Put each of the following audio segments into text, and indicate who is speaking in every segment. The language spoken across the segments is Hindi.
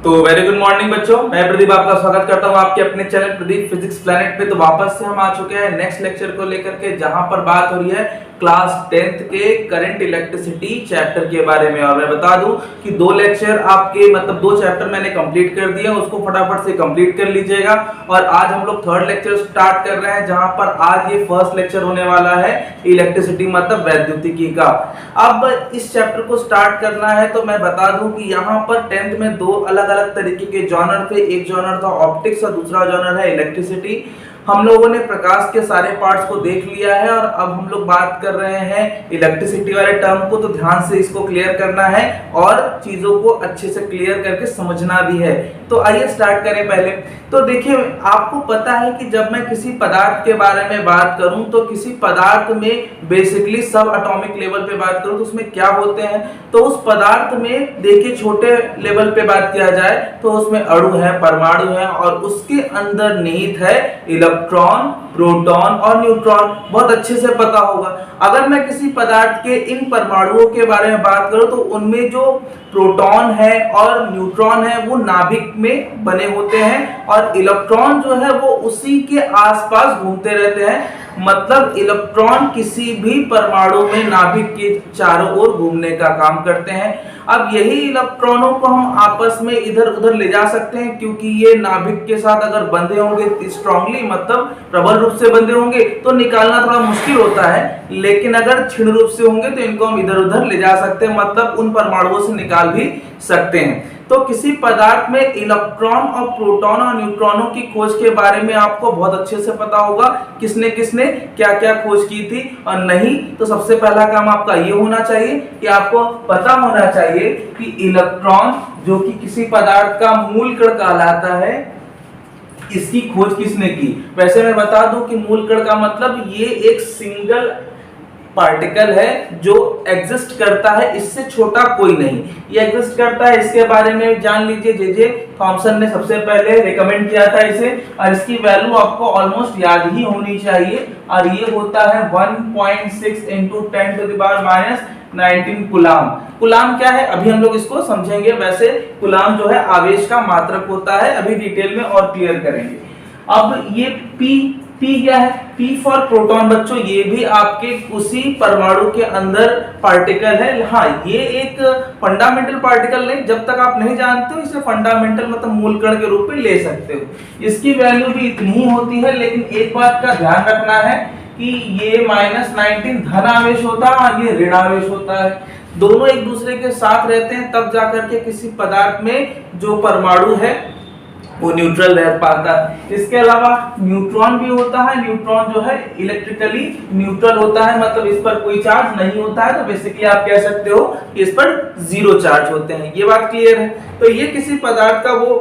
Speaker 1: तो वेरी गुड मॉर्निंग बच्चों, मैं प्रदीप आपका स्वागत करता हूं आपके अपने चैनल प्रदीप फिजिक्स प्लैनेट पे। तो वापस से हम आ चुके हैं नेक्स्ट लेक्चर को लेकर के, जहां पर बात हो रही है क्लास 10th के करंट इलेक्ट्रिसिटी चैप्टर के बारे में। और मैं बता दूं कि दो लेक्चर आपके दो चैप्टर मैंने कंप्लीट कर दिए, उसको फटाफट से कंप्लीट कर लीजिएगा। और आज हम लोग थर्ड लेक्चर स्टार्ट कर रहे हैं, जहां पर आज ये फर्स्ट लेक्चर होने वाला है इलेक्ट्रिसिटी वैद्युतिकी का। अब इस चैप्टर को स्टार्ट करना है तो मैं बता दूं कि यहाँ पर 10th में दो अलग अलग तरीके के जॉनर थे। एक जॉनर था ऑप्टिक्स और दूसरा जॉनर है इलेक्ट्रिसिटी। हम लोगों ने प्रकाश के सारे पार्ट्स को देख लिया है और अब हम लोग बात कर रहे हैं इलेक्ट्रिसिटी वाले टर्म को। तो ध्यान से इसको क्लियर करना है और चीजों को अच्छे से क्लियर करके समझना भी है। तो आइए स्टार्ट करें। पहले तो देखिए, आपको पता है कि जब मैं किसी पदार्थ के बारे में बात करूं तो किसी पदार्थ में बेसिकली सब एटॉमिक लेवल पे बात करूं तो उसमें क्या होते हैं। तो उस पदार्थ में देखिए, छोटे लेवल पे बात किया जाए तो उसमें अणु है, परमाणु है और उसके अंदर निहित है इलेक्ट्रॉन, प्रोटॉन और न्यूट्रॉन। बहुत अच्छे से पता होगा। अगर मैं किसी पदार्थ के इन परमाणुओं के बारे में बात करूं तो उनमें जो प्रोटॉन है और न्यूट्रॉन है वो नाभिक में बने होते हैं और इलेक्ट्रॉन जो है वो उसी के आसपास घूमते रहते हैं। मतलब इलेक्ट्रॉन किसी भी परमाणु में नाभिक के चारों ओर घूमने का काम करते हैं। अब यही इलेक्ट्रॉनों को हम आपस में इधर उधर ले जा सकते हैं, क्योंकि ये नाभिक के साथ अगर बंधे होंगे स्ट्रांगली, मतलब प्रबल रूप से बंधे होंगे तो निकालना थोड़ा मुश्किल होता है। लेकिन अगर क्षीण रूप से होंगे तो इनको हम इधर उधर ले जा सकते हैं, मतलब उन परमाणुओं से निकाल भी सकते हैं। तो किसी पदार्थ में इलेक्ट्रॉन और प्रोटॉन और न्यूट्रॉनों की खोज के बारे में आपको बहुत अच्छे से पता होगा, किसने किसने क्या क्या खोज की थी और नहीं। तो सबसे पहला काम आपका ये होना चाहिए कि आपको पता होना चाहिए कि इलेक्ट्रॉन जो कि किसी पदार्थ का मूल कण कहलाता है, इसकी खोज किसने की। वैसे मैं बता दूं कि मूल कण का मतलब ये एक सिंगल पार्टिकल है जो एग्जिस्ट करता है, इससे छोटा कोई नहीं ये एग्जिस्ट करता है। इसके बारे में जान लीजिए, जे थॉमसन ने सबसे पहले रिकमेंड किया था इसे, और इसकी वैल्यू आपको ऑलमोस्ट याद ही होनी चाहिए। और ये होता है 1.6 × 10⁻⁻19 कूलाम। कूलाम क्या है अभी हम लोग इसको समझेंगे। वैसे कूलाम जो है आवेश का मात्रक होता है, अभी डिटेल में और क्लियर करेंगे। अब ये P क्या है? P for proton. बच्चों ये भी आपके उसी परमाणु के अंदर पार्टिकल है। हाँ, ये एक फंडामेंटल पार्टिकल नहीं, जब तक आप नहीं जानते हो इसे फंडामेंटल मतलब मूल कण के रूप में ले सकते हो। इसकी वैल्यू भी इतनी ही होती है, लेकिन एक बात का ध्यान रखना है कि ये -19 धन आवेश होता है और ये ऋण आवेश होता है। दोनों एक दूसरे के साथ रहते हैं, तब जाकर के किसी पदार्थ में जो परमाणु है वो न्यूट्रल रह पाता है। इसके अलावा न्यूट्रॉन भी होता है। न्यूट्रॉन जो है इलेक्ट्रिकली न्यूट्रल होता है, मतलब इस पर कोई चार्ज नहीं होता है। तो बेसिकली आप कह सकते हो कि इस पर जीरो चार्ज होते हैं। ये बात क्लियर है। तो ये किसी पदार्थ का वो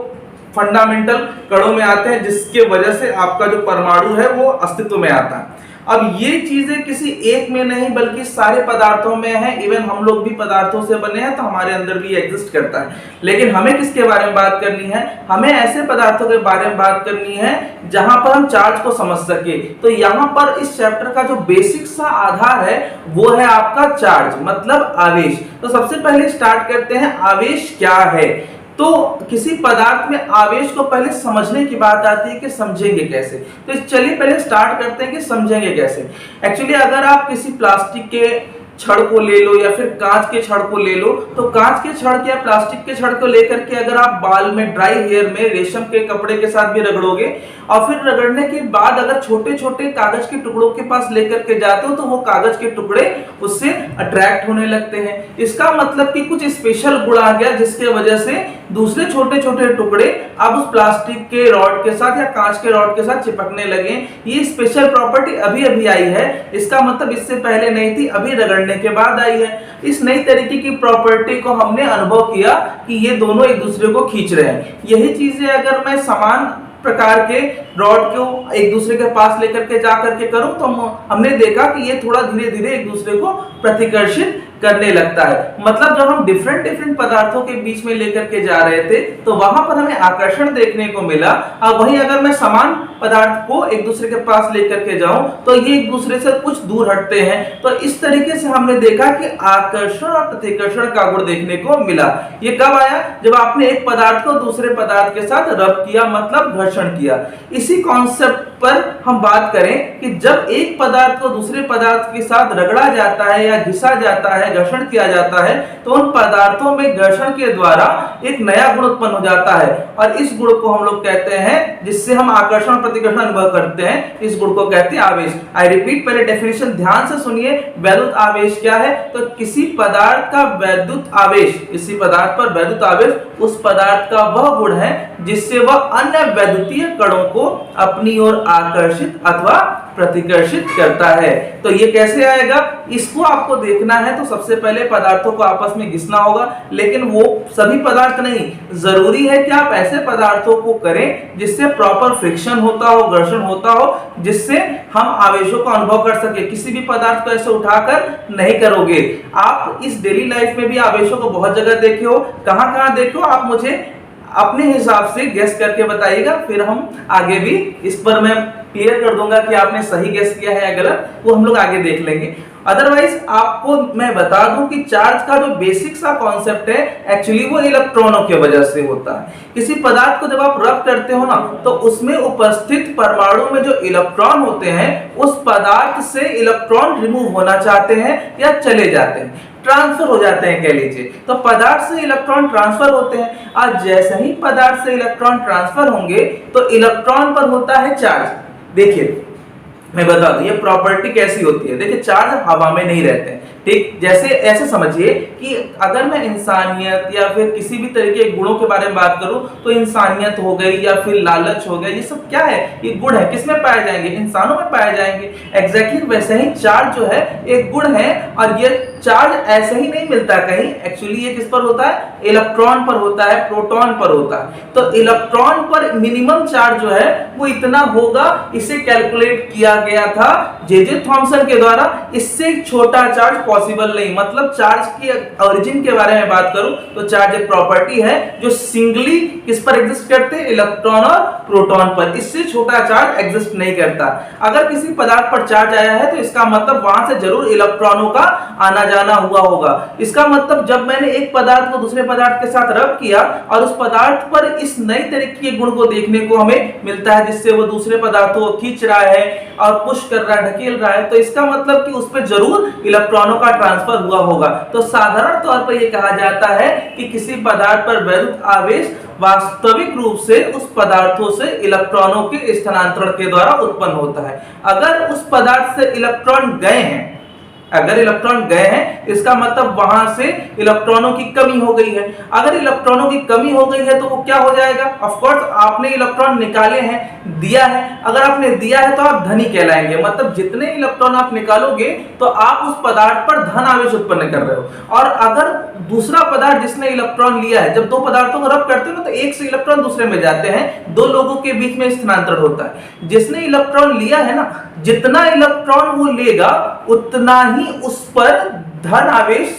Speaker 1: फंडामेंटल कणों में आते हैं जिसके वजह से आपका जो परमाणु है वो अस्तित्व में आता है। अब ये चीजें किसी एक में नहीं बल्कि सारे पदार्थों में है। इवन हम लोग भी पदार्थों से बने हैं तो हमारे अंदर भी एग्जिस्ट करता है। लेकिन हमें किसके बारे में बात करनी है? हमें ऐसे पदार्थों के बारे में बात करनी है जहां पर हम चार्ज को समझ सके। तो यहाँ पर इस चैप्टर का जो बेसिक सा आधार है वो है आपका चार्ज, मतलब आवेश। तो सबसे पहले स्टार्ट करते हैं आवेश क्या है। तो किसी पदार्थ में आवेश को पहले समझने की बात आती है कि समझेंगे कैसे। तो चलिए पहले स्टार्ट करते हैं कि समझेंगे कैसे। एक्चुअली अगर आप किसी प्लास्टिक के छड़ को ले लो या फिर कांच के छड़ को ले लो, तो कांच के छड़ या प्लास्टिक के छड़ को लेकर के अगर आप बाल में, ड्राई हेयर में रेशम के कपड़े के साथ भी रगड़ोगे और फिर रगड़ने के बाद अगर छोटे छोटे कागज के टुकड़ों के पास लेकर के जाते हो तो वो कागज के टुकड़े उससे अट्रैक्ट होने लगते हैं। इसका मतलब कि कुछ स्पेशल गुण आ गया जिसके वजह से दूसरे छोटे छोटे टुकड़े अब उस प्लास्टिक के रॉड के साथ या कांच के रॉड के साथ चिपकने लगे। ये स्पेशल प्रॉपर्टी अभी अभी आई है। इसका मतलब इससे पहले नहीं थी, अभी रगड़ने के बाद आई है। इस नई तरीके की प्रॉपर्टी को हमने अनुभव किया कि ये दोनों एक दूसरे को खींच रहे हैं। यही चीजें अगर मैं समान प्रकार के रॉड को एक दूसरे के पास लेकर के जा करके करूं तो हमने देखा कि ये थोड़ा धीरे धीरे एक दूसरे को प्रतिकर्षित करने लगता है। मतलब जब हम डिफरेंट डिफरेंट पदार्थों के बीच में लेकर के जा रहे थे तो वहां पर हमें आकर्षण देखने को मिला, और वहीं अगर मैं समान पदार्थ को एक दूसरे के पास लेकर के जाऊं तो ये एक दूसरे से कुछ दूर हटते हैं। तो इस तरीके से हमने देखा कि आकर्षण और प्रतिकर्षण का गुण देखने को मिला। ये कब आया? जब आपने एक पदार्थ को दूसरे पदार्थ के साथ रब किया, मतलब घर्षण किया। इसी कॉन्सेप्ट पर हम बात करें कि जब एक पदार्थ को दूसरे पदार्थ के साथ रगड़ा जाता है या घिसा जाता है, घर्षण किया जाता है, तो उन पदार्थों में घर्षण के द्वारा एक नया गुण उत्पन्न हो जाता है, और इस गुण को हम लोग कहते हैं, जिससे हम आकर्षण प्रतिकर्षण अनुभव करते हैं, इस गुण को कहते हैं आवेश। आई रिपीट, पहले डेफिनेशन ध्यान से सुनिए। वैद्युत आवेश क्या है? तो किसी पदार्थ का वैद्युत आवेश, किसी पदार्थ पर वैद्युत आवेश उस पदार्थ का वह गुण है जिससे वह अन्य वैद्युतीय कणों को अपनी ओर आकर्षित अथवा प्रतिकर्षित करता है। तो ये कैसे आएगा, इसको आपको देखना है। तो सबसे पहले पदार्थों को आपस में घिसना होगा, लेकिन वो सभी पदार्थ नहीं, जरूरी है कि आप ऐसे पदार्थों को करें जिससे प्रॉपर फ्रिक्शन होता हो, घर्षण होता हो, जिससे हम आवेशों का अनुभव कर सके। किसी भी पदार्थ को ऐसे उठाकर नहीं करोगे। आप इस डेली लाइफ में भी आवेशों को बहुत जगह देखे हो, कहां देखे हो, आप मुझे अपने हिसाब से गेस करके बताइएगा, फिर हम आगे भी इस पर मैं क्लियर कर दूंगा कि आपने सही गेस किया है या गलत, वो हम लोग आगे देख लेंगे। अदरवाइज आपको मैं बता दूं कि चार्ज का जो बेसिक सा कॉन्सेप्ट है, एक्चुअली वो इलेक्ट्रॉनों की वजह से होता है। किसी पदार्थ को जब आप रब करते हो ना, तो उसमें उपस्थित परमाणु में जो इलेक्ट्रॉन होते हैं, उस पदार्थ से इलेक्ट्रॉन रिमूव होना चाहते हैं या चले जाते हैं, ट्रांसफर हो जाते हैं कह लीजिए। तो पदार्थ से इलेक्ट्रॉन ट्रांसफर होते हैं, और जैसे ही पदार्थ से इलेक्ट्रॉन ट्रांसफर होंगे तो इलेक्ट्रॉन पर होता है चार्ज। देखिए मैं बता दूं ये प्रॉपर्टी कैसी होती है। देखिए चार्ज हवा में नहीं रहते हैं, ठीक? जैसे ऐसे समझिए कि अगर मैं इंसानियत या फिर किसी भी तरह के गुणों के बारे में बात करूं, तो इंसानियत हो गई या फिर लालच हो गया, ये सब क्या है? ये गुण है। किसमें पाए जाएंगे? इंसानों में पाए जाएंगे। एग्जैक्टली वैसे ही चार्ज जो है एक गुण है, और ये चार्ज ऐसे ही नहीं मिलता कहीं। एक्चुअली ये किस पर होता है? इलेक्ट्रॉन पर होता है, प्रोटॉन पर होता है। तो इलेक्ट्रॉन पर मिनिमम चार्ज जो है वो इतना होगा। इसे कैलकुलेट किया गया था जे थॉमसन के द्वारा। इससे छोटा चार्ज पॉसिबल नहीं। मतलब चार्ज की ओरिजिन के बारे में बात करूं तो चार्ज एक प्रॉपर्टी है जो सिंगली किस पर एग्जिस्ट करते हैं? इलेक्ट्रॉन और प्रोटॉन पर। इससे छोटा चार्ज एग्जिस्ट नहीं करता। अगर किसी पदार्थ पर चार्ज आया है तो इसका मतलब वहां से जरूर इलेक्ट्रॉनों का आना जाना हुआ होगा। इसका मतलब जब मैंने एक पदार्थ को दूसरे पदार्थ के साथ रब किया और उस पदार्थ पर इस नई तरीके के गुण को देखने को हमें मिलता है, जिससे वो दूसरे पदार्थों को खींच रहा है और पुश कर रहा है, ढकेल रहा है, तो इसका मतलब कि उस पर जरूर इलेक्ट्रॉनों का ट्रांसफर हुआ होगा। तो साधारण तौर पर यह कहा जाता है कि किसी पदार्थ पर वैद्युत आवेश वास्तविक रूप से उस पदार्थों से इलेक्ट्रॉनों के स्थानांतरण के द्वारा उत्पन्न होता है। अगर उस पदार्थ से इलेक्ट्रॉन गए हैं, अगर इलेक्ट्रॉन गए हैं, इसका मतलब वहां से इलेक्ट्रॉनों की कमी हो गई है। अगर इलेक्ट्रॉनों की कमी हो गई है तो वो क्या हो जाएगा? ऑफ कोर्स आपने इलेक्ट्रॉन निकाले हैं, दिया है। अगर आपने दिया है तो आप धनी कहलाएंगे। मतलब जितने इलेक्ट्रॉन आप निकालोगे तो आप उस पदार्थ पर धन आवेश उत्पन्न कर रहे हो। और अगर दूसरा पदार्थ जिसने इलेक्ट्रॉन लिया है, जब दो पदार्थों को रब करते हो ना, तो एक से इलेक्ट्रॉन दूसरे में जाते हैं, दो लोगों के बीच में स्थानांतरण होता है। जिसने इलेक्ट्रॉन लिया है ना, जितना इलेक्ट्रॉन वो लेगा उतना ही उस पर धन आवेश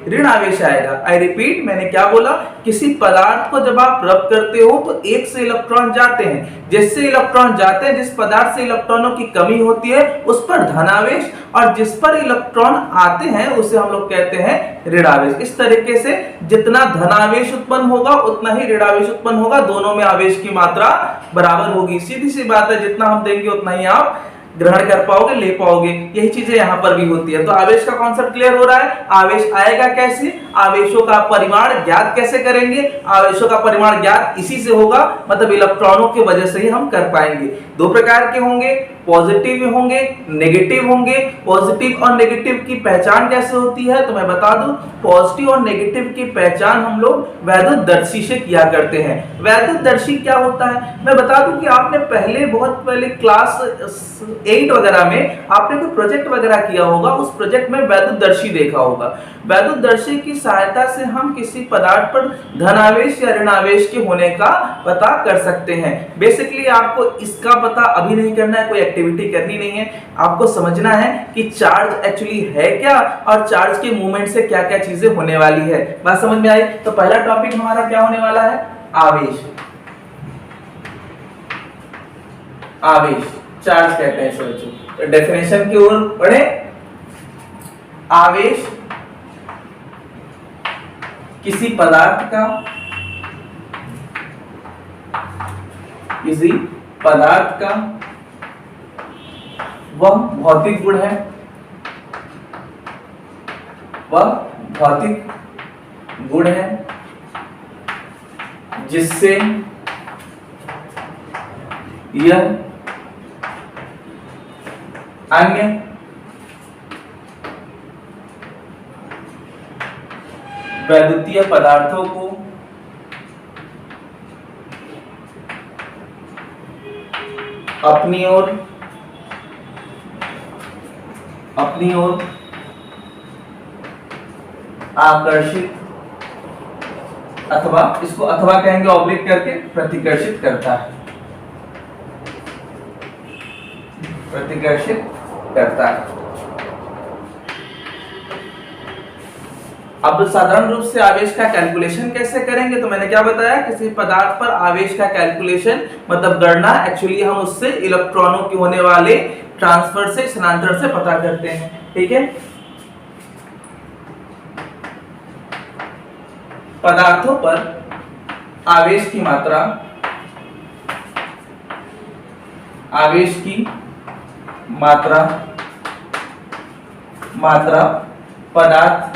Speaker 1: ऋण आवेश आएगा। आई रिपीट, मैंने क्या बोला? किसी पदार्थ को जब आप रब करते हो तो एक से इलेक्ट्रॉन जाते हैं। जिससे इलेक्ट्रॉन जाते हैं, जिस पदार्थ से इलेक्ट्रॉनों की कमी होती है उस पर धन आवेश, और जिस पर इलेक्ट्रॉन आते हैं उसे हम लोग कहते हैं ऋण आवेश। इस तरीके से जितना धन आवेश उत्पन्न होगा उतना ही ऋण आवेश उत्पन्न होगा। दोनों में आवेश की मात्रा बराबर होगी। सीधी सी बात है, जितना हम देंगे उतना ही आप ग्रहण कर पाओगे, ले पाओगे। यही चीजें यहाँ पर भी होती है। तो आवेश का कॉन्सेप्ट क्लियर हो रहा है। आवेश आएगा कैसे? आवेशों का परिमाण ज्ञात कैसे करेंगे? आवेशों का परिमाण ज्ञात इसी से होगा, मतलब इलेक्ट्रॉनों की वजह से ही हम कर पाएंगे। दो प्रकार के होंगे, पॉजिटिव होंगे, नेगेटिव होंगे। पॉजिटिव और नेगेटिव की पहचान कैसे होती है तो मैं बता दूं, पॉजिटिव और नेगेटिव की पहचान हम लोग वैद्युतदर्शी से किया करते हैं। वैद्युतदर्शी क्या होता है मैं बता दूं कि आपने बहुत पहले क्लास 8 वगैरह में आपने कोई प्रोजेक्ट वगैरह किया होगा, उस प्रोजेक्ट में वैद्युतदर्शी देखा होगा। वैद्युतदर्शी की सहायता से हम किसी पदार्थ पर धनावेश या ऋणावेश के होने का पता कर सकते हैं। बेसिकली आपको इसका पता अभी नहीं करना है, कोई एक्टिविटी करनी नहीं है, आपको समझना है कि चार्ज एक्चुअली है क्या और चार्ज के मूवमेंट से क्या क्या चीजें होने वाली है। बात समझ में आई? तो पहला टॉपिक हमारा क्या होने वाला है? आवेश। आवेश चार्ज कहते हैं इसको बच्चों। तो डेफिनेशन की ओर बढ़े। आवेश किसी पदार्थ का वह भौतिक गुण है, जिससे यह अन्य वैद्युतीय पदार्थों को अपनी ओर आकर्षित अथवा इसको अथवा कहेंगे ऑब्लिक करके प्रतिकर्षित करता है। अब साधारण रूप से आवेश का कैलकुलेशन कैसे करेंगे तो मैंने क्या बताया, किसी पदार्थ पर आवेश का कैलकुलेशन मतलब गणना एक्चुअली हम उससे इलेक्ट्रॉनों के होने वाले ट्रांसफर से स्थानांतरण से पता करते हैं। ठीक है, पदार्थों पर आवेश की मात्रा पदार्थ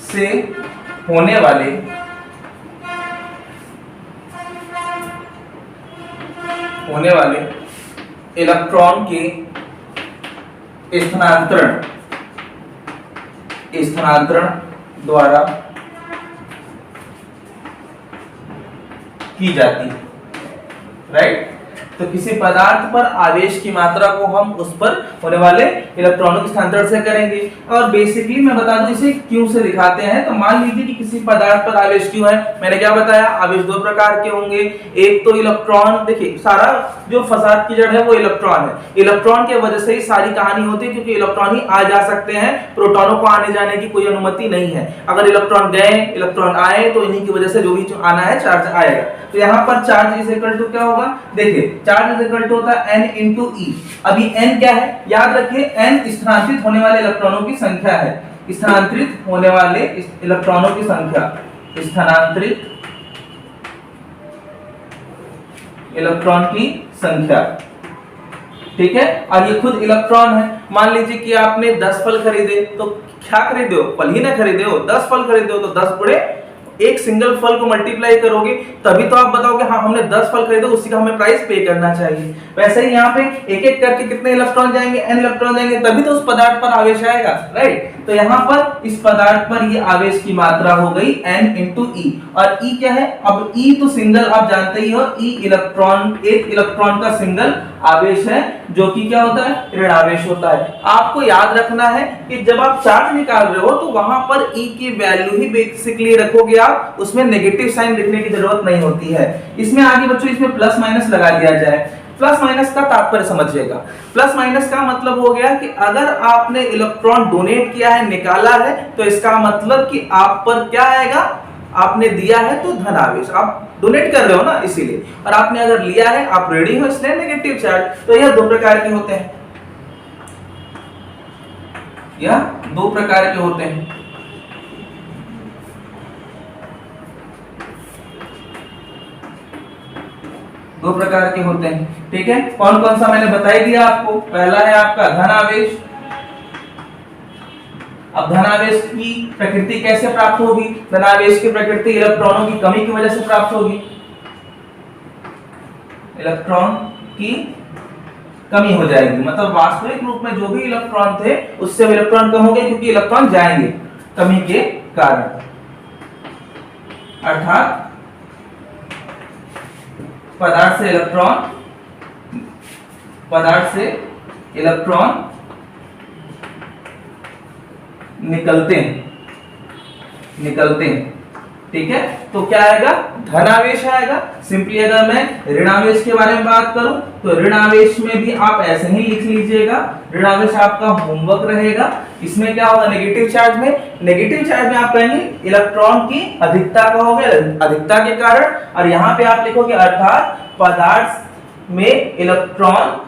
Speaker 1: से होने वाले इलेक्ट्रॉन के स्थानांतरण द्वारा की जाती है। राइट, तो किसी पदार्थ पर आवेश की मात्रा को हम उस पर होने वाले इलेक्ट्रॉनों के स्थानांतरण से करेंगे। और बेसिकली मैं बता दूं इसे क्यों से दिखाते हैं। तो मान लीजिए कि किसी पदार्थ पर आवेश क्यों है, मैंने क्या बताया, आवेश दो प्रकार के होंगे। एक तो इलेक्ट्रॉन, देखिए सारा जो फसाद की जड़ है वो इलेक्ट्रॉन है। इलेक्ट्रॉन के वजह से ही सारी कहानी होती है, क्योंकि इलेक्ट्रॉन ही आ जा सकते हैं, प्रोटॉनों को आने जाने की कोई अनुमति नहीं है। अगर इलेक्ट्रॉन गए, इलेक्ट्रॉन आए तो इन्हीं की वजह से जो भी आना है चार्ज आएगा। तो यहाँ पर चार्ज इज इक्वल टू क्या होगा, देखिए चार्ज इज इक्वल टू होता है n इंटू ई। अभी n क्या है, याद रखिए n स्थानांतरित होने वाले इलेक्ट्रॉनों की संख्या है। स्थानांतरित होने वाले इलेक्ट्रॉनों की संख्या, स्थानांतरित इलेक्ट्रॉन की संख्या। ठीक है, और ये खुद इलेक्ट्रॉन है। मान लीजिए कि आपने 10 फल खरीदे, तो क्या खरीदे हो, फल ही ना खरीदे हो, 10 फल खरीदे हो तो 10 गुणे एक सिंगल फल को मल्टीप्लाई करोगे तभी तो आप बताओगे हाँ हमने 10 फल खरीदे, उसी का हमें प्राइस पे करना चाहिए। वैसे ही यहाँ पे एक एक करके कितने इलेक्ट्रॉन जाएंगे, n इलेक्ट्रॉन जाएंगे, तभी तो उस पदार्थ पर आवेश आएगा। राइट, तो यहाँ पर इस पदार्थ पर ये आवेश की मात्रा हो गई n इंटू ई। और ई क्या है, अब ई तो सिंगल आप जानते ही हो, ई इलेक्ट्रॉन, एक इलेक्ट्रॉन का सिंगल आवेश है, जो कि क्या होता है, ऋण आवेश होता है। आपको याद रखना है कि जब आप चार्ज निकाल रहे हो तो वहां पर ई की वैल्यू ही बेसिकली रखोगे आप, उसमें नेगेटिव साइन लिखने की जरूरत नहीं होती है। इसमें आगे बच्चों इसमें प्लस माइनस लगा दिया जाए। प्लस माइनस का तात्पर्य समझिएगा। प्लस माइनस का मतलब हो गया कि अगर आपने इलेक्ट्रॉन डोनेट किया है, निकाला है, तो इसका मतलब कि आप पर क्या आएगा, आपने दिया है तो धन आवेश, आप डोनेट कर रहे हो ना इसीलिए, और आपने अगर लिया है आप रेडी हो इसलिए नेगेटिव चार्ज। तो यह दो प्रकार के होते हैं, यह दो प्रकार के होते हैं। दो प्रकार के होते हैं। ठीक है, कौन कौन सा मैंने बता ही दिया आपको। पहला है आपका धन आवेश। अब धनावेश की प्रकृति कैसे प्राप्त होगी, धनावेश की प्रकृति इलेक्ट्रॉनों की कमी की वजह से प्राप्त होगी। इलेक्ट्रॉन की कमी हो जाएगी, मतलब वास्तविक रूप में जो भी इलेक्ट्रॉन थे उससे इलेक्ट्रॉन कम हो गए क्योंकि इलेक्ट्रॉन जाएंगे कमी के कारण। अर्थात पदार्थ से इलेक्ट्रॉन निकलते हैं। ठीक है, तो क्या आएगा, धन आवेश आएगा। सिंपली अगर मैं ऋण आवेश के बारे में बात करूं तो ऋण आवेश में भी आप ऐसे ही लिख लीजिएगा। ऋण आवेश आपका होमवर्क रहेगा। इसमें क्या होगा, नेगेटिव चार्ज में आप कहेंगे इलेक्ट्रॉन की अधिकता कहोगे, अधिकता के कारण, और यहाँ पे आप लिखोगे अर्थात पदार्थ में इलेक्ट्रॉन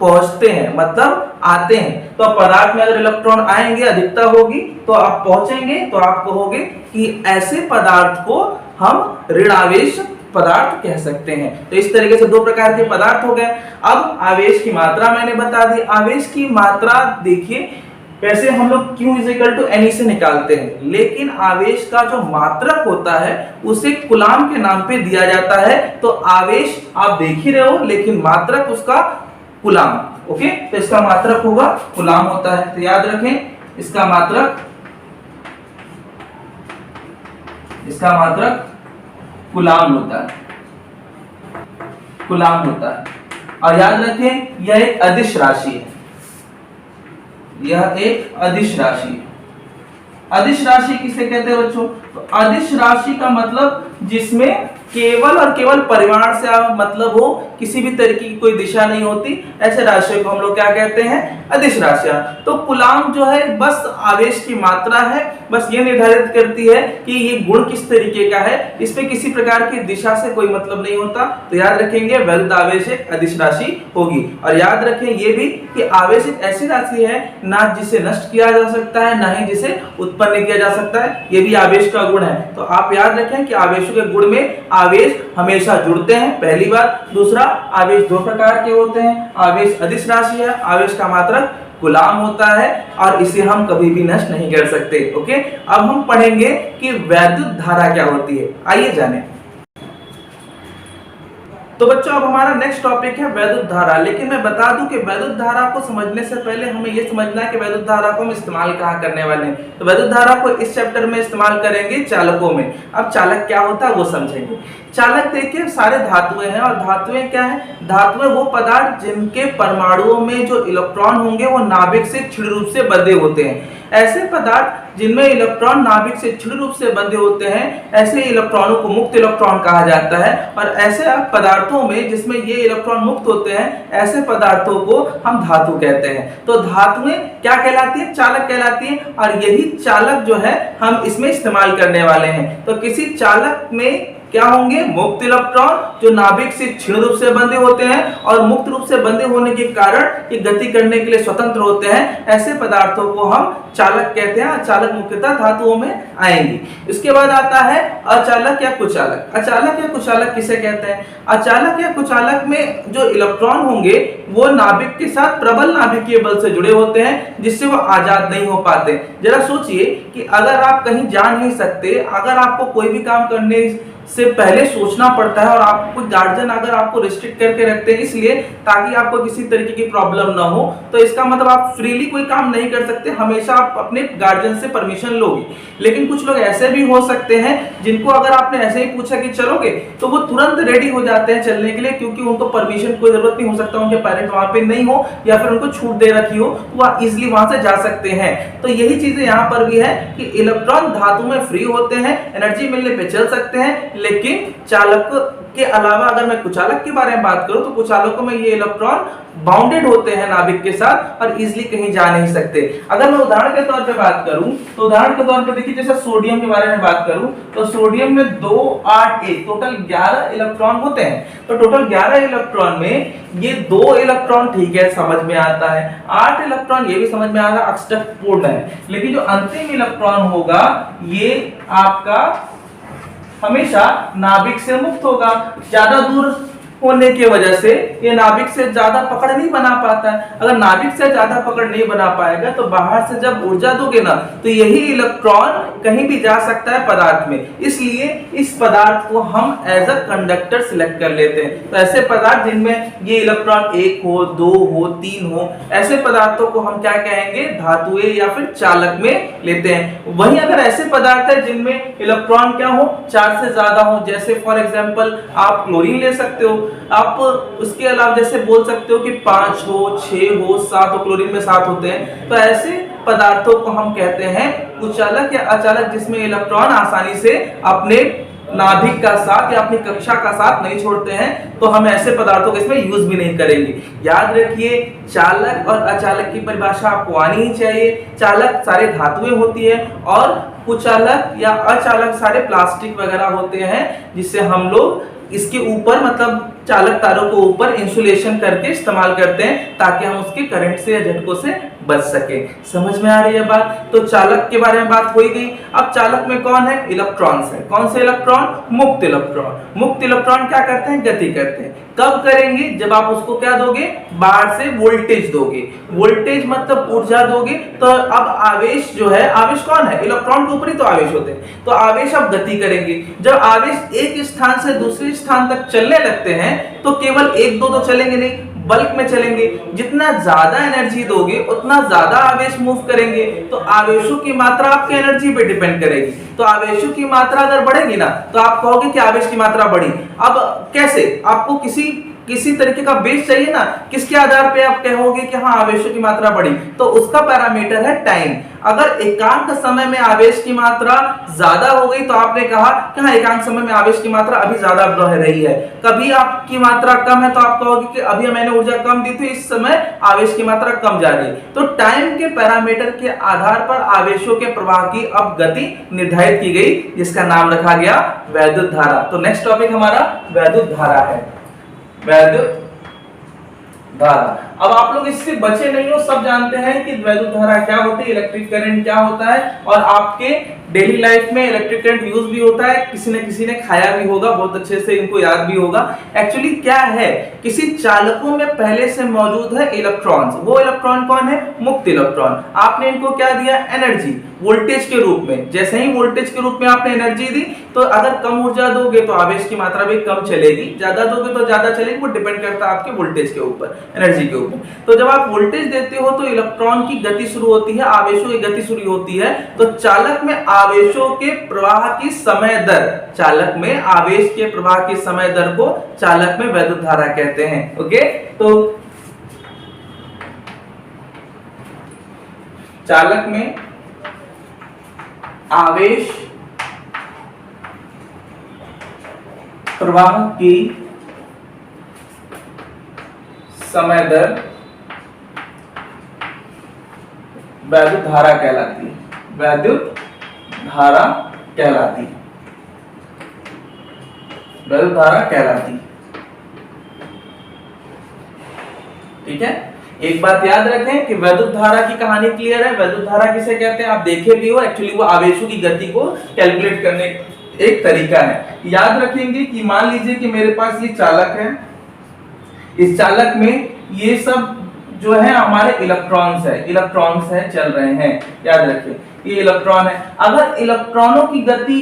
Speaker 1: पहुंचते हैं, मतलब आते हैं। तो पदार्थ में अगर इलेक्ट्रॉन आएंगे, अधिकता होगी, तो आप पहुंचेंगे, तो आप कहोगे कि ऐसे पदार्थ को हम ऋण आवेश पदार्थ कह सकते हैं। तो इस तरीके से दो प्रकार के पदार्थ हो गए। अब आवेश की मात्रा मैंने बता दी। आवेश की मात्रा देखिए, वैसे हम लोग Q = Ne से निकालते हैं, लेकिन आवेश का जो मात्रक होता है उसे कूलाम के नाम पे दिया जाता है। तो आवेश आप देख ही रहे हो, लेकिन मात्रक उसका कूलाम। ओके, तो इसका मात्रक होगा कूलाम होता है। तो याद रखें, इसका मात्रक कूलाम होता है। और याद रखें, यह एक अदिश राशि है। अदिश राशि किसे कहते हैं बच्चों? तो अदिश राशि का मतलब जिसमें केवल और केवल परिमाण से मतलब हो, किसी भी तरीके की कोई दिशा नहीं होती, ऐसे राशियों को हम लोग क्या कहते हैं, अदिश राशियां। तो कूलाम जो है बस आवेश की मात्रा है, बस ये निर्धारित करती है कि ये गुण किस तरीके का है, इसमें किसी प्रकार की दिशा से कोई मतलब नहीं होता। तो याद रखेंगे वैद्युत आवेश एक अदिश राशि होगी। और याद रखें ये भी कि आवेश एक ऐसी राशि है ना जिसे नष्ट किया जा सकता है, ना ही जिसे उत्पन्न किया जा सकता है। ये भी आवेश का गुण है। तो आप याद रखें कि आवेशों के गुण में आवेश हमेशा जुड़ते हैं, पहली बात। दूसरा, आवेश दो प्रकार के होते हैं, आवेश अदिश राशि है, आवेश का मात्रक कूलाम होता है, और इसे हम कभी भी नष्ट नहीं कर सकते। ओके, अब हम पढ़ेंगे कि वैद्युत धारा क्या होती है। आइए जानें। तो बच्चों, अब हमारा नेक्स्ट टॉपिक है वैद्युत धारा। लेकिन मैं बता दूं कि वैद्युत धारा को समझने से पहले हमें यह समझना है कि वैद्युत धारा को हम इस्तेमाल कहाँ करने वाले हैं। तो वैद्युत धारा को इस चैप्टर में इस्तेमाल करेंगे चालकों में। अब चालक क्या होता है वो समझेंगे। चालक देखिए, सारे धातुएं हैं, और धातुएं क्या है, धातुएं वो पदार्थ जिनके परमाणुओं में जो इलेक्ट्रॉन होंगे वो नाभिक से क्षीण रूप से बंधे होते हैं। ऐसे पदार्थ जिनमें इलेक्ट्रॉन नाभिक से क्षीण रूप से बंधे होते हैं, ऐसे इलेक्ट्रॉनों को मुक्त इलेक्ट्रॉन कहा जाता है। और ऐसे पदार्थों में जिसमें ये इलेक्ट्रॉन मुक्त होते हैं, ऐसे पदार्थों को हम धातु कहते हैं। तो धातुएं क्या कहलाती है, चालक कहलाती है। और यही चालक जो है हम इसमें इस्तेमाल करने वाले हैं। तो किसी चालक में क्या होंगे, मुक्त इलेक्ट्रॉन जो नाभिक से क्षीण रूप से बंधे होते हैं, और मुक्त रूप से बंधे होने के कारण ये गति करने के लिए स्वतंत्र होते हैं। ऐसे पदार्थों को हम चालक कहते हैं। चालक मुख्यतः धातुओं में आएंगी। इसके बाद आता है अचालक या कुचालक। अचालक या कुचालक किसे कहते हैं? अचालक या कुचालक में जो इलेक्ट्रॉन होंगे वो नाभिक के साथ प्रबल नाभिकीय बल से जुड़े होते हैं, जिससे वो आजाद नहीं हो पाते। जरा सोचिए कि अगर आप कहीं जा नहीं सकते, अगर आपको कोई भी काम करने से पहले सोचना पड़ता है, और आपको गार्जियन अगर आपको रिस्ट्रिक्ट करके रखते हैं इसलिए ताकि आपको किसी तरीके की प्रॉब्लम ना हो, तो इसका मतलब आप फ्रीली कोई काम नहीं कर सकते, हमेशा आप अपने गार्जियन से परमिशन लोगे। लेकिन कुछ लोग ऐसे भी हो सकते हैं जिनको अगर आपने ऐसे ही पूछा कि चलोगे, तो वो तुरंत रेडी हो जाते हैं चलने के लिए, क्योंकि उनको परमिशन कोई जरूरत नहीं, हो सकता उनके पेरेंट वहां पे नहीं हो या फिर उनको छूट दे रखी हो, तो वह इजिली वहां से जा सकते हैं। तो यही चीजें यहाँ पर भी है कि इलेक्ट्रॉन धातु में फ्री होते हैं, एनर्जी मिलने पे चल सकते हैं। लेकिन चालक के अलावा अगर मैं कुचालक के बारे में बात करूं, तो कुचालकों में ये इलेक्ट्रॉन बाउंडेड होते हैं नाभिक के साथ, और इजीली कहीं जा नहीं सकते। अगर मैं उदाहरण के तौर पे बात करूं, तो उदाहरण के तौर पे देखिए, जैसे सोडियम के बारे में बात करूं, तो सोडियम में 2, 8, 1 टोटल 11 इलेक्ट्रॉन होते हैं। तो टोटल 11 इलेक्ट्रॉन में ये 2 इलेक्ट्रॉन ठीक है, समझ में आता है, 8 इलेक्ट्रॉन ये भी समझ में आता है, अष्टक पूर्ण है। लेकिन जो अंतिम इलेक्ट्रॉन होगा ये आपका हमेशा नाभिक से मुक्त होगा, ज्यादा दूर होने की वजह से ये नाभिक से ज्यादा पकड़ नहीं बना पाता है। अगर नाभिक से ज्यादा पकड़ नहीं बना पाएगा तो बाहर से जब ऊर्जा दोगे ना तो यही इलेक्ट्रॉन कहीं भी जा सकता है पदार्थ में, इसलिए इस पदार्थ को हम एज अ कंडक्टर सिलेक्ट कर लेते हैं। तो ऐसे पदार्थ जिनमें ये इलेक्ट्रॉन 1 हो, 2 हो, 3 हो, ऐसे पदार्थों को हम क्या कहेंगे, धातुएं या फिर चालक में लेते हैं। वहीं अगर ऐसे पदार्थ है जिनमें इलेक्ट्रॉन क्या हो, 4 से ज्यादा हो, जैसे फॉर एग्जांपल आप क्लोरीन ले सकते हो, आप उसके अलावा जैसे बोल सकते हो कि 5 हो, 6 हो, 7 हो, क्लोरीन में 7 होते हैं, तो ऐसे पदार्थों को हम कहते हैं कुचालक या अचालक, जिसमें इलेक्ट्रॉन आसानी से अपने नाभिक का साथ या अपनी कक्षा का साथ नहीं छोड़ते हैं, तो हम ऐसे पदार्थों को इसमें यूज भी नहीं करेंगे। याद रखिए, चालक और अचालक की परिभाषा आपको आनी ही चाहिए। चालक सारे धातुएं होती है और कुचालक या अचालक सारे प्लास्टिक वगैरह होते हैं, जिससे हम लोग इसके ऊपर मतलब चालक तारों को ऊपर इंसुलेशन करके इस्तेमाल करते हैं ताकि हम उसके करंट से या झटकों से बच सके। समझ में आ रही है बात? तो चालक के बारे में बात हो गई। अब चालक में कौन है? इलेक्ट्रॉन्स है। कौन से इलेक्ट्रॉन? मुक्त इलेक्ट्रॉन। मुक्त इलेक्ट्रॉन क्या करते हैं? गति करते हैं। कब करेंगे? जब आप उसको क्या दोगे, बाहर से वोल्टेज दोगे। वोल्टेज मतलब ऊर्जा दोगे। तो अब आवेश जो है, आवेश कौन है? इलेक्ट्रॉन के ऊपर ही तो आवेश होते हैं, तो आवेश अब गति करेंगे। जब आवेश एक स्थान से दूसरे स्थान तक चलने लगते हैं तो केवल 1-2 तो चलेंगे नहीं, बल्क में चलेंगे। जितना ज्यादा एनर्जी दोगे उतना ज्यादा आवेश मूव करेंगे। तो आवेशों की मात्रा आपके एनर्जी पे डिपेंड करेगी। तो आवेशों की मात्रा अगर बढ़ेगी ना तो आप कहोगे कि आवेश की मात्रा बढ़ी। अब कैसे? आपको किसी तरीके का बेस चाहिए ना, किसके आधार पे आप कहोगे कि हाँ आवेशों की मात्रा बढ़ी? तो उसका पैरामीटर है टाइम। अगर एकांक समय में आवेश की मात्रा ज्यादा हो गई तो आपने कहा कि हाँ एकांक समय में आवेश की मात्रा अभी ज्यादा बह रही है। कभी आपकी मात्रा कम है तो आप कहोगे कि अभी मैंने ऊर्जा कम दी थी, इस समय आवेश की मात्रा कम जा रही है। तो टाइम के पैरामीटर के आधार पर आवेशों के प्रवाह की अब गति निर्धारित की गई, जिसका नाम रखा गया वैद्युत धारा। तो नेक्स्ट टॉपिक हमारा वैद्युत धारा है। वैद्युत धारा। अब आप लोग इससे बचे नहीं हो, सब जानते हैं कि वैद्युत धारा क्या होती है, इलेक्ट्रिक करंट क्या होता है, और आपके डेली लाइफ में इलेक्ट्रिक करंट यूज भी होता है। किसी ने खाया भी होगा, बहुत अच्छे से इनको याद भी होगा। एक्चुअली क्या है, किसी चालकों में पहले से मौजूद है इलेक्ट्रॉन्स। वो इलेक्ट्रॉन कौन है? मुक्त इलेक्ट्रॉन। आपने इनको क्या दिया? एनर्जी, वोल्टेज के रूप में। जैसे ही वोल्टेज के रूप में आपने एनर्जी दी, तो अगर कम ऊर्जा दोगे तो आवेश की मात्रा भी कम चलेगी, ज्यादा दोगे तो ज्यादा चलेगी। वो डिपेंड करता है आपके वोल्टेज के ऊपर, एनर्जी के ऊपर। तो जब आप वोल्टेज देते हो तो इलेक्ट्रॉन की गति शुरू होती है, आवेशों की गति शुरू होती है। तो चालक में आवेशों के प्रवाह की समय दर, चालक में आवेश के प्रवाह की समय दर को चालक में वैद्युत धारा कहते हैं। ओके, तो चालक में आवेश प्रवाह की समय दर वैद्युत धारा कहलाती है। वैद्युत धारा कहलाती है। वैद्युत धारा कहलाती है। ठीक है, एक बात याद रखें कि वैद्युत धारा की कहानी क्लियर है। वैद्युत धारा किसे कहते हैं आप देखे भी हो, एक्चुअली वो आवेशों की गति को कैलकुलेट करने एक तरीका है। याद रखेंगे कि मान लीजिए कि मेरे पास ये चालक है, इस चालक में ये सब जो है हमारे इलेक्ट्रॉन्स है चल रहे हैं। याद रखिए ये इलेक्ट्रॉन है। अगर इलेक्ट्रॉनों की गति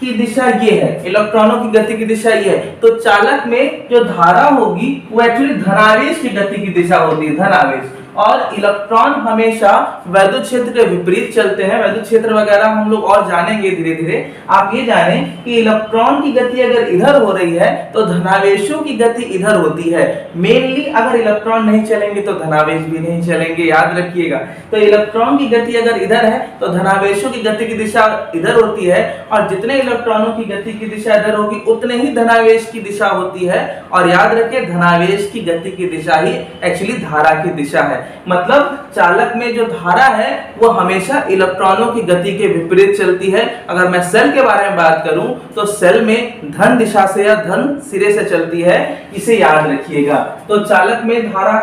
Speaker 1: की दिशा ये है, इलेक्ट्रॉनों की गति की दिशा ये है, तो चालक में जो धारा होगी वो एक्चुअली धनावेश की गति की दिशा होती है, धनावेश। और इलेक्ट्रॉन हमेशा वैद्युत क्षेत्र के विपरीत चलते हैं। वैद्युत क्षेत्र वगैरह हम लोग और जानेंगे धीरे धीरे। आप ये जानें कि इलेक्ट्रॉन की गति अगर इधर हो रही है तो धनावेशों की गति इधर होती है। मेनली अगर इलेक्ट्रॉन नहीं चलेंगे तो धनावेश भी नहीं चलेंगे, याद रखिएगा। तो इलेक्ट्रॉन की गति अगर इधर है तो धनावेशों की गति की दिशा इधर होती है, और जितने इलेक्ट्रॉनों की गति की दिशा इधर होगी उतने ही धनावेश की दिशा होती है। और याद रखिए धनावेश की गति की दिशा ही एक्चुअली धारा की दिशा है। मतलब चालक में जो धारा है वो हमेशा इलेक्ट्रॉनों की गति के विपरीत चलती है। अगर मैं सेल के बारे में बात करूं तो सेल में धन दिशा से या धन सिरे से चलती है, इसे याद रखिएगा। तो चालक में धारा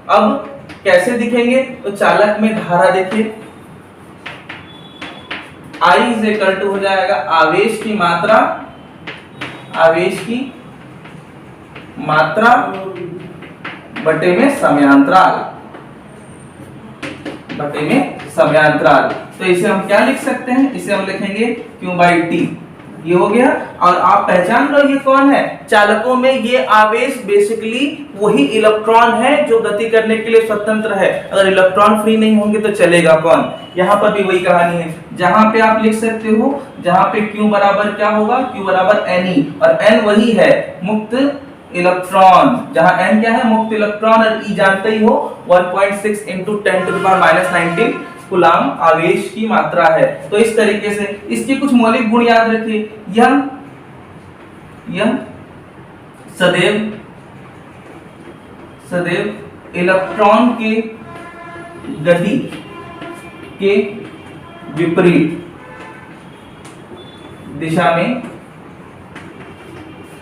Speaker 1: अब कैसे दिखेंगे? तो चालक में धारा देखिए I इज इक्वल टू हो जाएगा आवेश की मात्रा, आवेश की मात्रा बटे में समयांतराल, बटे में समयांतराल। तो इसे हम क्या लिख सकते हैं, इसे हम लिखेंगे Q/T। ये हो गया। और आप पहचान लो ये कौन है, चालकों में ये आवेश बेसिकली वही इलेक्ट्रॉन है जो गति करने के लिए स्वतंत्र है। अगर इलेक्ट्रॉन फ्री नहीं होंगे तो चलेगा कौन, यहाँ पर भी वही कहानी है। जहां पे आप लिख सकते हो, जहां पे Q बराबर क्या होगा, Q बराबर Ne, और N वही है मुक्त इलेक्ट्रॉन, जहां N क्या है, मुक्त इलेक्ट्रॉन, और E जानते ही हो 1.6 × 10⁻⁻19 कूलाम आवेश की मात्रा है। तो इस तरीके से इसके कुछ मौलिक गुण याद रखिए। यह सदैव इलेक्ट्रॉन के गति के विपरीत दिशा में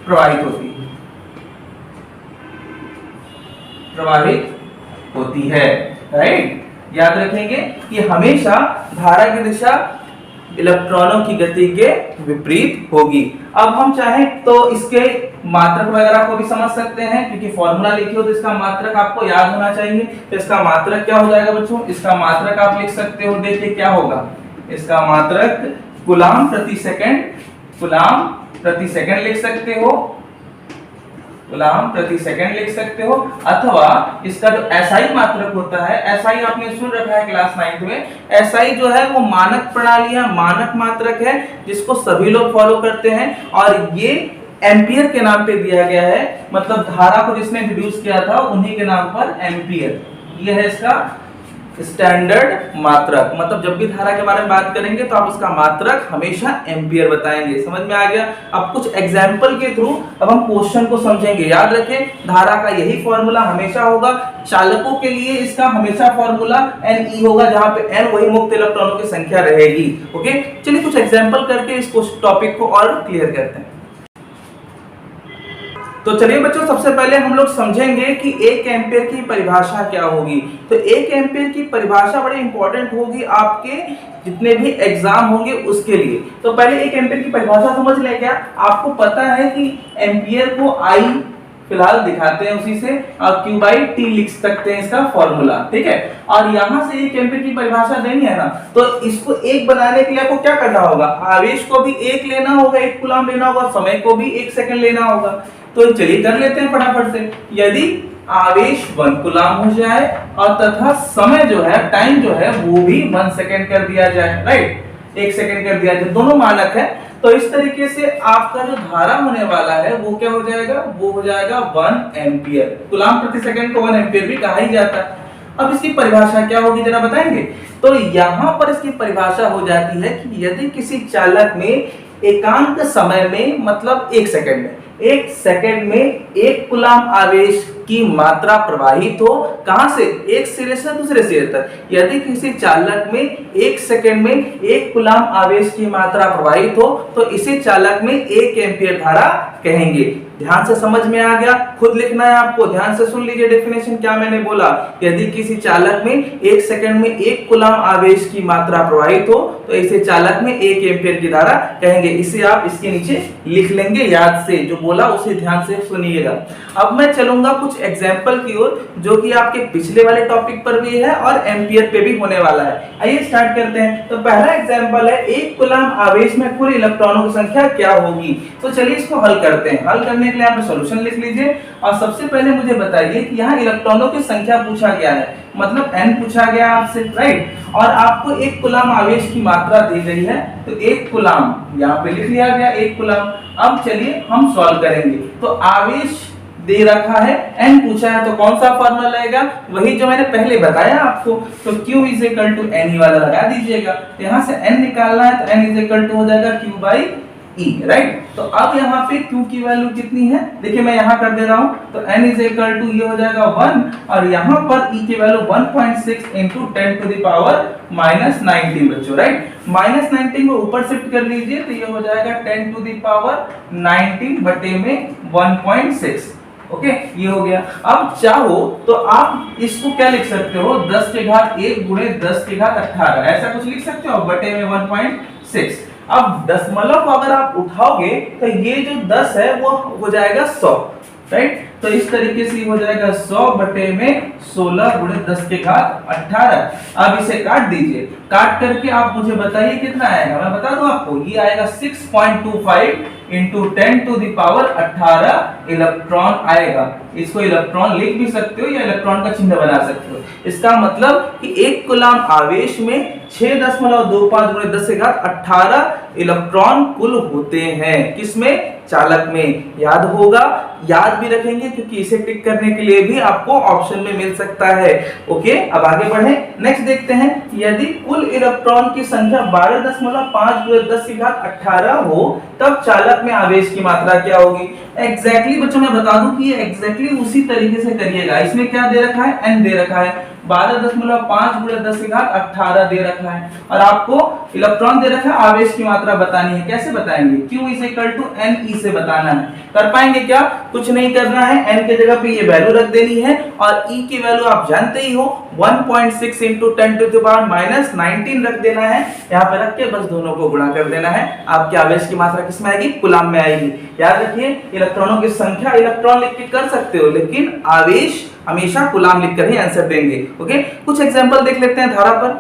Speaker 1: प्रवाहित होती है, राइट। याद रखेंगे कि हमेशा धारा की दिशा इलेक्ट्रॉनों की गति के विपरीत होगी। अब हम चाहें तो इसके मात्रक वगैरह को भी समझ सकते हैं, क्योंकि फॉर्मूला लिखी हो तो इसका मात्रक आपको याद होना चाहिए। तो इसका मात्रक क्या हो जाएगा बच्चों, इसका मात्रक आप लिख सकते हो, देखिए क्या होगा, इसका मात्रक कूलाम प्रति सेकंड लिख सकते हो, कूलाम प्रति सेकंड लिख सकते हो। अथवा इसका जो SI मात्रक होता है, SI आपने सुन रखा है क्लास 9 में, SI जो है वो मानक प्रणाली है, मानक मात्रक है जिसको सभी लोग फॉलो करते हैं, और ये एम्पियर के नाम पे दिया गया है। मतलब धारा को जिसने इंट्रोड्यूस किया था उन्हीं के नाम पर एम्पियर, ये है इसका स्टैंडर्ड मात्रक। मतलब जब भी धारा के बारे में बात करेंगे तो आप उसका मात्रक हमेशा एम्पियर बताएंगे। समझ में आ गया। अब कुछ एग्जाम्पल के थ्रू अब हम क्वेश्चन को समझेंगे। याद रखें, धारा का यही फॉर्मूला हमेशा होगा। चालकों के लिए इसका हमेशा फॉर्मूला Ne होगा, जहां पे N वही मुक्त इलेक्ट्रॉनों की संख्या रहेगी। ओके, चलिए कुछ एग्जाम्पल करके इस टॉपिक को और क्लियर करते हैं। तो चलिए बच्चों, सबसे पहले हम लोग समझेंगे कि 1 एम्पीयर की परिभाषा क्या होगी। तो 1 एम्पीयर की परिभाषा बड़ी इंपॉर्टेंट होगी आपके जितने भी एग्जाम होंगे उसके लिए। तो पहले 1 एम्पीयर की परिभाषा समझ ले। क्या आपको पता है कि एम्पीयर को I फिलहाल दिखाते हैं उसी से, और Q/T लिख सकते हैं इसका फॉर्मूला, ठीक है। और यहां से 1 एम्पीयर की परिभाषा देनी है ना, तो इसको 1 बनाने के लिए आपको क्या करना होगा, आवेश को भी 1 लेना होगा, 1 कूलाम लेना होगा, समय को भी 1 सेकंड लेना होगा। तो चलिए कर लेते हैं फटाफट से। यदि आवेश 1 कूलाम हो जाए और तथा समय जो है, टाइम जो है वो भी 1 सेकंड कर दिया जाए, राइट, 1 सेकंड कर दिया जाए, दोनों मानक है। तो इस तरीके से आपका जो धारा होने वाला है वो क्या हो जाएगा, वो हो जाएगा 1 एम्पियर। कूलाम प्रति सेकंड को 1 एम्पियर भी कहा ही जाता है। अब इसकी परिभाषा क्या होगी जरा बताएंगे। तो यहाँ पर इसकी परिभाषा हो जाती है कि यदि किसी चालक में एकांक समय में, मतलब 1 सेकंड में, 1 सेकंड में 1 कूलाम आवेश की मात्रा प्रवाहित हो, कहां से, एक सिरे से दूसरे सिरे तक। यदि किसी चालक में 1 सेकंड में 1 कूलाम आवेश की मात्रा प्रवाहित हो तो इसे चालक में 1 एम्पीयर धारा कहेंगे। ध्यान से समझ में आ गया, खुद लिखना है आपको, ध्यान से सुन लीजिए डेफिनेशन क्या मैंने बोला। यदि किसी चालक में 1 सेकंड में 1 कूलाम आवेश की मात्रा प्रवाहित हो तो इसे चालक में 1 एम्पीयर की धारा कहेंगे। इसे आप इसके नीचे लिख लेंगे याद से, जो बोला उसे ध्यान से सुनिएगा। अब मैं चलूंगा कुछ एग्जाम्पल की ओर, जो कि आपके पिछले वाले टॉपिक पर भी है और एम्पीयर पे भी होने वाला है। आइए स्टार्ट करते हैं। तो पहला एग्जाम्पल है, 1 कूलाम आवेश में कुल इलेक्ट्रॉनों की संख्या क्या होगी। तो चलिए इसको हल करते हैं। हल करने के लिए आप सॉल्यूशन लिख लीजिए, और सबसे पहले मुझे बताइए कि यहाँ इलेक्ट्रॉनों की संख्या पूछा गया है, मतलब n पूछा गया आपसे, राइट। और आपको 1 कूलाम आवेश की मात्रा दी गई है, तो 1 कूलाम यहाँ पे लिख लिया गया, 1 कूलाम। अब चलिए हम सॉल्व करेंगे। तो आवेश दे रखा है, n पूछा है, तो कौन सा फॉर्मूला लगेगा, वही जो मैंने पहले बताया आपको। तो Q = Ne वाला लगा दीजिएगा। यहाँ से n निकालना है तो n हो जाएगा Q/E, राइट। तो अब यहाँ पे Q की वैल्यू कितनी है, देखिए मैं यहाँ कर दे रहा हूँ। तो n ये हो जाएगा 1, और यहाँ पर E की वैल्यू 1.6 × 10⁻⁻19 बच्चों, राइट। -19 को ऊपर शिफ्ट कर लीजिए तो ये हो जाएगा 10⁻19 बटे में 1.6। ओके, ये हो गया। अब चाहो तो आप इसको क्या लिख सकते हो, 10 की घात 1 गुणे 10 की घात 18, ऐसा कुछ लिख सकते हो, बटे में 1.6। अब दशमलव को अगर आप उठाओगे तो ये जो 10 है वो हो जाएगा 100, राइट। तो इस तरीके से हो जाएगा 100 बटे में 16 गुणे 10 के घात 18। अब इसे काट दीजिए, काट करके आप मुझे बताइए कितना आएगा। मैं बता दूं आपको, ये आएगा 6.25 into 10 to the power 18 electron आएगा। इसको इलेक्ट्रॉन लिख भी सकते हो या इलेक्ट्रॉन का चिन्ह बना सकते हो। इसका मतलब कि 1 कूलम आवेश में 6.25 गुणे 10 के घात 18 इलेक्ट्रॉन कुल होते हैं। किसमें? चालक में। याद होगा, याद भी रखेंगे क्योंकि इसे टिक करने के लिए भी आपको ऑप्शन में मिल सकता है। ओके, अब आगे बढ़े। नेक्स्ट देखते हैं, यदि कुल इलेक्ट्रॉन की संख्या 12.5 गुणे 10 की घात 18 हो तब चालक में आवेश की मात्रा क्या होगी। एग्जैक्टली बच्चों मैं बता दूं कि ये एग्जैक्टली उसी तरीके से करिएगा। इसमें क्या दे रखा है? n दे रखा है, 12.5 गुणे 10 की घात 18 दे रखा है, और आपको इलेक्ट्रॉन दे रखा है, आवेश की मात्रा बतानी है। कैसे बताएंगे? Q is equal to NE से बताना है। कर पाएंगे क्या? कुछ नहीं करना है, n के जगह पे ये वैल्यू रख देनी है, और E की वैल्यू आप जानते ही हो 1.6 into 10 to the power minus 19 रख देना है। यहाँ पे रख के बस दोनों को गुणा कर देना है। आपके आवेश की मात्रा किसमें आएगी? कूलम में आएगी। याद रखिए, इलेक्ट्रॉनों की संख्या इलेक्ट्रॉन लिख के कर सकते हो, लेकिन आवेश हमेशा कूलम लिखकर ही आंसर देंगे। ओके, कुछ एग्जांपल देख लेते हैं धारा पर।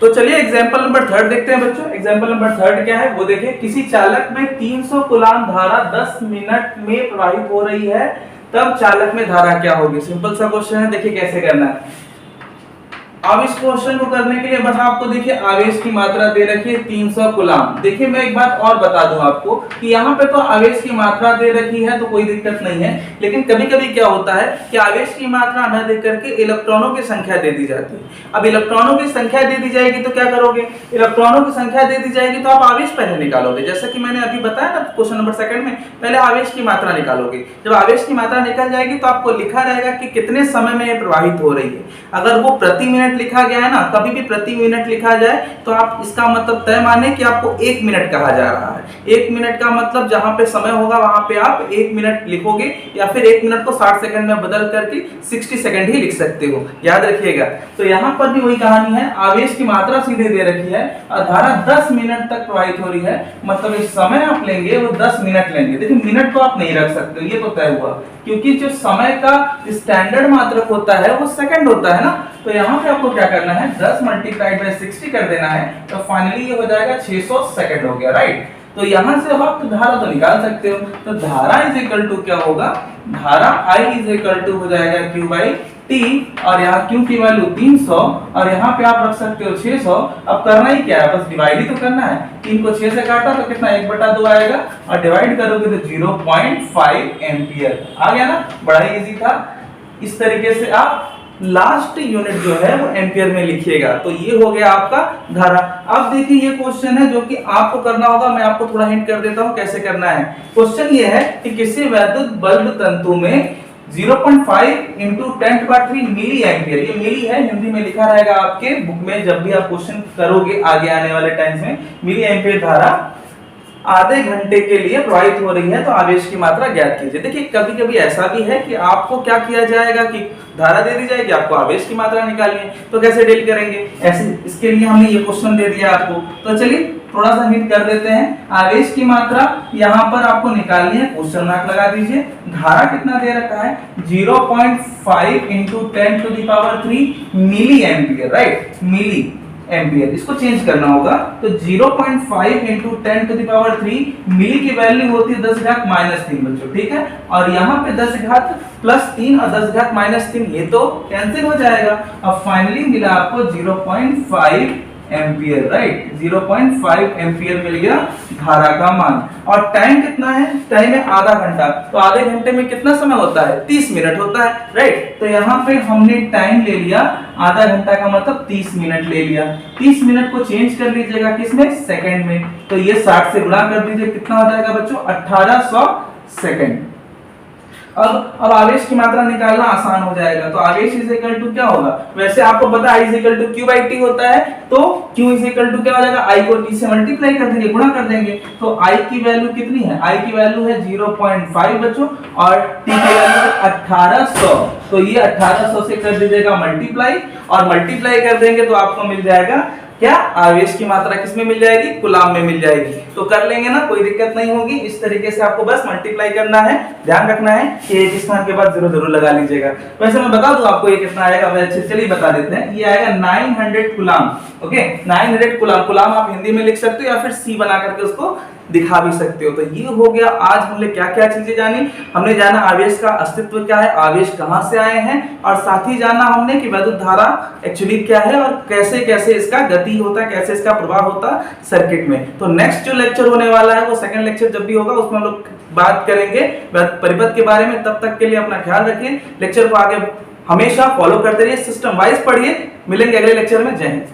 Speaker 1: तो चलिए एग्जांपल नंबर 3 देखते हैं बच्चों। एग्जांपल नंबर 3 क्या है वो देखिए। किसी चालक में 300 कूलम धारा 10 मिनट में प्रवाहित हो रही है, तब चालक में धारा क्या होगी। सिंपल सा क्वेश्चन है, देखिए कैसे करना है। अब इस क्वेश्चन को करने के लिए बस आपको देखिए आवेश की मात्रा दे रखी है 300 कूलम। देखिए मैं एक बात और बता दूं आपको कि यहाँ पे तो आवेश की मात्रा दे रखी है तो कोई दिक्कत नहीं है, लेकिन कभी-कभी क्या होता है कि आवेश की मात्रा न दे करके इलेक्ट्रॉनों की संख्या दे दी जाती है। अब इलेक्ट्रॉनों की संख्या दे दी जाएगी तो क्या करोगे? इलेक्ट्रॉनों की संख्या दे दी जाएगी तो आप आवेश पहले निकालोगे, जैसा कि मैंने अभी बताया ना क्वेश्चन नंबर 2 में। पहले आवेश की मात्रा निकालोगे। जब आवेश की मात्रा निकल जाएगी तो आपको लिखा रहेगा कि कितने समय में प्रवाहित हो रही है। अगर वो प्रति मिनट लिखा गया है ना, कभी भी प्रति मिनट लिखा जाए तो आप इसका मतलब तय माने कि आपको 1 मिनट कहा जा रहा है। 1 मिनट का मतलब जहां पे समय होगा वहां पे आप 1 मिनट लिखोगे, या फिर 1 मिनट को 60 सेकंड में बदल करके 60 सेकंड ही लिख सकते हो। याद रखिएगा। तो यहाँ पर भी वही कहानी है, आवेश की मात्रा सीधे दे रखी है और धारा 10 मिनट तक प्रवाहित हो रही है, मतलब इस समय आप लेंगे वो 10 मिनट लेंगे। देखिए मिनट तो आप नहीं रख सकते, ये तो तय हुआ, क्योंकि जो समय का स्टैंडर्ड मात्रक होता है वो सेकंड होता है ना। तो यहाँ पे आपको क्या करना है, 10 मल्टीप्लाइड बाय 60 कर देना है, तो फाइनली ये हो जाएगा 600 सेकंड हो गया, राइट। तो यहाँ से अब आप धारा तो निकाल सकते हो। तो धारा इज इक्वल टू क्या होगा? धारा I इज इक्वल टू हो जाएगा Q बाई T, और यहाँ Q की वैल्यू 300 और यहाँ पे आप रख सकते हो 600। अब करना ही क्या है, बस डिवाइड ही तो करना है। 3 को 6 से काटा तो कितना 1/2 आएगा, और डिवाइड करोगे तो 0.5 एम्पियर आ गया ना। बड़ा ही इजी था। इस तरीके से आप लास्ट यूनिट जो है वो एम्पियर में लिखिएगा। तो ये हो गया आपका धारा। अब देखिए ये क्वेश्चन है जो कि आपको करना होगा, मैं आपको थोड़ा हिंट कर देता हूं कैसे करना है। क्वेश्चन ये है कि किसी वैद्युत बल्ब तंतु में 0.5 इंटू 10⁻³ मिली एम्पियर, ये मिली है, हिंदी में लिखा रहेगा आपके बुक में जब भी आप क्वेश्चन करोगे आगे आने वाले टाइम्स में। मिली एम्पियर धारा आधे घंटे के लिए प्रवाहित हो रही है, तो आवेश की मात्रा ज्ञात कीजिए। देखिए कभी कभी ऐसा भी है कि आपको क्या किया जाएगा कि धारा दे दी जाएगी, आपको आवेश की मात्रा निकालनी है, तो कैसे डील करेंगे ऐसे। इसके लिए हमने ये क्वेश्चन दे दिया आपको, तो चलिए थोड़ा सा हिंट कर देते हैं। आवेश की मात्रा यहाँ पर आपको निकालनी है, क्वेश्चन मार्क लगा दीजिए। धारा कितना दे रखा है? 0.5 into 10 to the power 3 milliampere, right, milliampere. इसको चेंज करना होगा, तो 0.5 into 10 to the power 3 milli की वैल्यू होती है 10 घात -3 बच्चों, ठीक है। और यहाँ पे 10 घात +3 और 10 घात -3 ये तो कैंसिल हो जाएगा। अब फाइनली मिला आपको 0.5 एम्पियर, राइट, 0.5 एम्पियर मिल गया धारा का मान। और टाइम कितना है? टाइम है आधा घंटा, तो आधे घंटे में कितना समय होता है? 30 मिनट होता है, राइट। तो यहाँ पे हमने टाइम ले लिया आधा घंटा का मतलब 30 मिनट ले लिया। 30 मिनट को चेंज कर लीजिएगा किसमें? सेकंड में। तो ये 60 से गुणा कर दीजिए, कितना हो जाएगा बच्चों? 1800 सेकंड। अब आवेश की मात्रा निकालना आसान हो जाएगा। तो आवेश इज इक्वल टू क्या होगा? वैसे आपको पता है I is equal to Q by T होता है, तो Q इज इक्वल टू क्या हो जाएगा? I को T से मल्टीप्लाई कर देंगे, गुणा कर देंगे। तो I की वैल्यू कितनी है? I की वैल्यू है 0.5 बच्चों, और T की वैल्यू है 1800। तो ये 1800 से कर दीजिएगा मल्टीप्लाई, और मल्टीप्लाई कर देंगे तो आपको मिल जाएगा क्या आवेश की मात्रा किसमें मिल जाएगी, कूलाम में मिल जाएगी। तो कर लेंगे ना, कोई दिक्कत नहीं होगी। इस तरीके से आपको बस मल्टीप्लाई करना है, ध्यान रखना है कि एक स्थान के बाद 0 जरूर लगा लीजिएगा। वैसे मैं बता दूं आपको ये कितना आएगा, वैसे चलिए बता देते हैं। ये आएगा 900 कूलाम। Okay, 900 coulomb. कूलाम आप हिंदी में लिख सकते हो या फिर सी बना करके उसको दिखा भी सकते हो। तो ये हो गया। आज हमने क्या क्या चीजें जानी, हमने जाना आवेश का अस्तित्व क्या है, आवेश कहां से आए हैं, और साथ ही जाना हमने कि वैद्युत धारा एक्चुअली क्या है और कैसे कैसे इसका गति होता है, कैसे इसका प्रभाव होता है सर्किट में। तो नेक्स्ट जो लेक्चर होने वाला है वो सेकंड लेक्चर जब भी होगा उसमें हम लोग बात करेंगे परिपथ के बारे में। तब तक के लिए अपना ख्याल रखिए, लेक्चर को आगे हमेशा फॉलो करते रहिए, सिस्टम वाइज पढ़िए। मिलेंगे अगले लेक्चर में। जय हिंद।